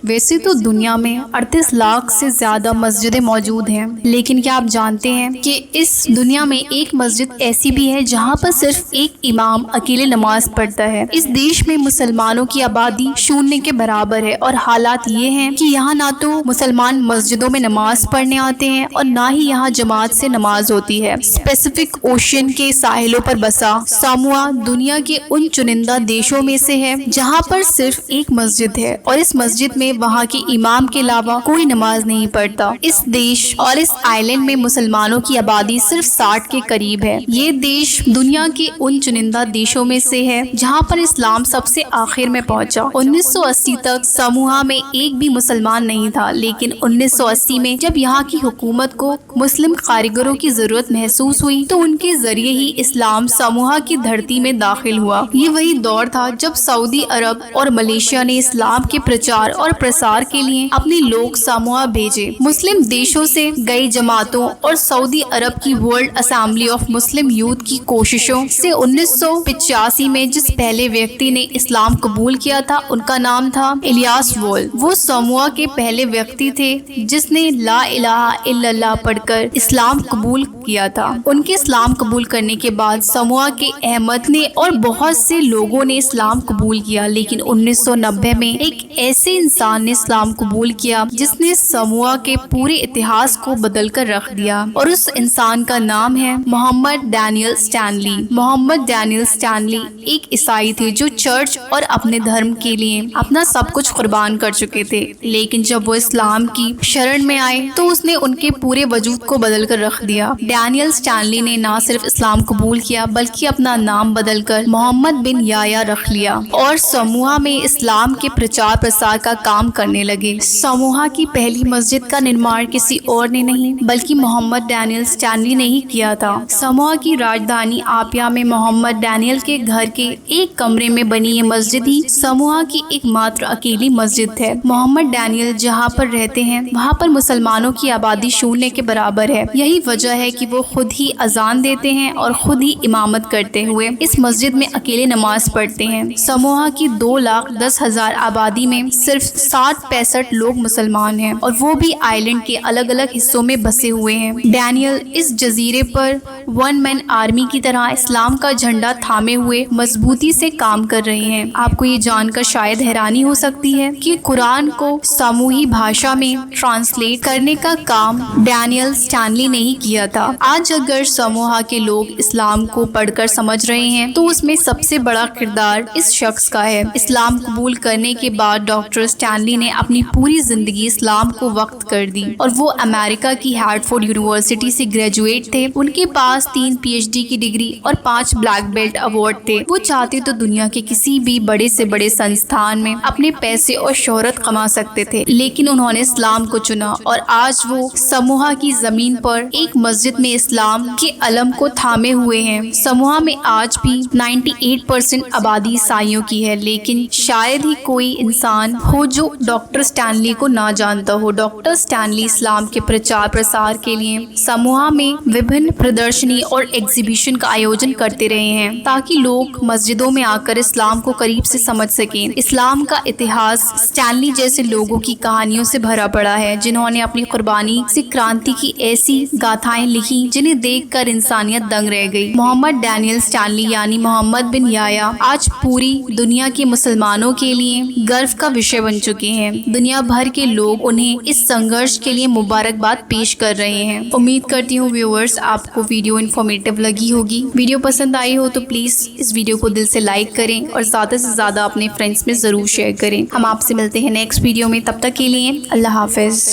ویسے تو دنیا میں 38 لاکھ سے زیادہ مسجدیں موجود ہیں، لیکن کیا آپ جانتے ہیں کہ اس دنیا میں ایک مسجد ایسی بھی ہے جہاں پر صرف ایک امام اکیلے نماز پڑھتا ہے۔ اس دیش میں مسلمانوں کی آبادی شونیہ کے برابر ہے، اور حالات یہ ہیں کہ یہاں نہ تو مسلمان مسجدوں میں نماز پڑھنے آتے ہیں اور نہ ہی یہاں جماعت سے نماز ہوتی ہے۔ پیسیفک اوشین کے ساحلوں پر بسا ساموا دنیا کے ان چنندہ دیشوں میں سے ہے جہاں پر صرف ایک مسجد ہے، اور اس مسجد میں وہاں کے امام کے علاوہ کوئی نماز نہیں پڑھتا۔ اس دیش اور اس آئی لینڈ میں مسلمانوں کی آبادی صرف 60 کے قریب ہے۔ یہ دیش دنیا کے ان چنندہ دیشوں میں سے ہے جہاں پر اسلام سب سے آخر میں پہنچا۔ 1980 تک ساموا میں ایک بھی مسلمان نہیں تھا، لیکن 1980 میں جب یہاں کی حکومت کو مسلم کاریگروں کی ضرورت محسوس ہوئی تو ان کے ذریعے ہی اسلام ساموا کی دھرتی میں داخل ہوا۔ یہ وہی دور تھا جب سعودی عرب اور ملیشیا نے اسلام کے پرچار اور پرسار کے لیے اپنے لوگ ساموا بھیجے۔ مسلم دیشوں سے گئی جماعتوں اور سعودی عرب کی world assembly of Muslim youth کی کوششوں سے 1985 میں جس پہلے ویکتی نے اسلام قبول کیا تھا ان کا نام تھا الیاس وول۔ وہ ساموا کے پہلے ویکتی تھے جس نے لا الہ الا اللہ پڑھ کر اسلام قبول کیا تھا۔ ان کے اسلام قبول کرنے کے بعد ساموا کے احمد نے اور بہت سے لوگوں نے اسلام قبول کیا، لیکن 1990 میں ایک ایسے انسان نے اسلام قبول کیا جس نے ساموا کے پورے اتہاس کو بدل کر رکھ دیا، اور اس انسان کا نام ہے محمد ڈینیل اسٹینلی۔ محمد ڈینیل اسٹینلی ایک عیسائی تھے جو چرچ اور اپنے دھرم کے لیے اپنا سب کچھ قربان کر چکے تھے، لیکن جب وہ اسلام کی شرن میں آئے تو اس نے ان کے پورے وجود کو بدل کر رکھ دیا۔ ڈینیل اسٹینلی نے نہ صرف اسلام قبول کیا بلکہ اپنا نام بدل کر محمد بن یحییٰ رکھ لیا اور ساموا میں اسلام کے پرچار پرسار کا کام کرنے لگے۔ ساموا کی پہلی مسجد کا نرمان کسی اور نے نہیں بلکہ محمد ڈینیل اسٹینلی نے ہی کیا تھا۔ ساموا کی راجدھانی آپیا میں محمد ڈینیل کے گھر کے ایک کمرے میں بنی یہ مسجد ہی ساموا کی ایک ماتر اکیلی مسجد ہے۔ محمد ڈینیل جہاں پر رہتے ہیں وہاں پر مسلمانوں کی آبادی شونیہ کے برابر ہے۔ یہی وجہ ہے کہ وہ خود ہی اذان دیتے ہیں اور خود ہی امامت کرتے ہوئے اس مسجد میں اکیلے نماز پڑھتے ہیں۔ ساموا کی 2,10,000 آبادی میں صرف 60-65 لوگ مسلمان ہیں، اور وہ بھی آئی لینڈ کے الگ الگ حصوں میں بسے ہوئے ہیں۔ ڈینیل اس جزیرے پر ون مین آرمی کی طرح اسلام کا جھنڈا تھامے ہوئے مضبوطی سے کام کر رہے ہیں۔ آپ کو یہ جان کر شاید حیرانی ہو سکتی ہے کہ قرآن کو ساموئی بھاشا میں ٹرانسلیٹ کرنے کا کام ڈینیل اسٹینلی نے ہی کیا تھا۔ آج اگر ساموا کے لوگ اسلام کو پڑھ کر سمجھ رہے ہیں تو اس میں سب سے بڑا کردار اس شخص کا ہے۔ اسلام قبول کرنے کے بعد ڈاکٹر اسٹینلی نے اپنی پوری زندگی اسلام کو وقف کر دی، اور وہ امریکہ کی ہارٹفورڈ یونیورسٹی سے گریجویٹ تھے۔ ان کے پاس 3 PhD کی ڈگری اور 5 بلیک بیلٹ ایوارڈ تھے۔ وہ چاہتے تو دنیا کے کسی بھی بڑے سے بڑے سنستھان میں اپنے پیسے اور شہرت کما سکتے تھے، لیکن انہوں نے اسلام کو چنا، اور آج وہ ساموا کی زمین پر ایک مسجد میں اسلام کے علم کو تھامے ہوئے ہیں۔ ساموا میں آج بھی 98% آبادی عیسائیوں کی ہے، لیکن شاید ہی کوئی انسان ہو جو ڈاکٹر اسٹینلی کو نہ جانتا ہو۔ ڈاکٹر اسٹینلی اسلام کے پرچار پرسار کے لیے ساموا میں وبھن پردرشنی اور ایگزیبیشن کا آیوجن کرتے رہے ہیں تاکہ لوگ مسجدوں میں آ کر اسلام کو قریب سے سمجھ سکیں۔ اسلام کا اتہاس اسٹینلی جیسے لوگوں کی کہانیوں سے بھرا پڑا ہے جنہوں نے اپنی قربانی سے کرانتی کی ایسی گاتھائیں لکھی جنہیں دیکھ کر انسانیت دنگ رہ گئی۔ محمد ڈینیل اسٹینلی یعنی محمد بن یحییٰ آج پوری دنیا کے مسلمانوں کے لیے گرو کا وشے بن چکے ہیں۔ دنیا بھر کے لوگ انہیں اس سنگھرش کے لیے مبارکباد پیش کر رہے ہیں۔ امید کرتی ہوں ویورز آپ کو ویڈیو انفارمیٹیو لگی ہوگی۔ ویڈیو پسند آئی ہو تو پلیز اس ویڈیو کو دل سے لائک کریں اور زیادہ سے زیادہ اپنے فرینڈز میں ضرور شیئر کریں۔ ہم آپ سے ملتے ہیں نیکسٹ ویڈیو میں، تب تک کے لیے اللہ حافظ۔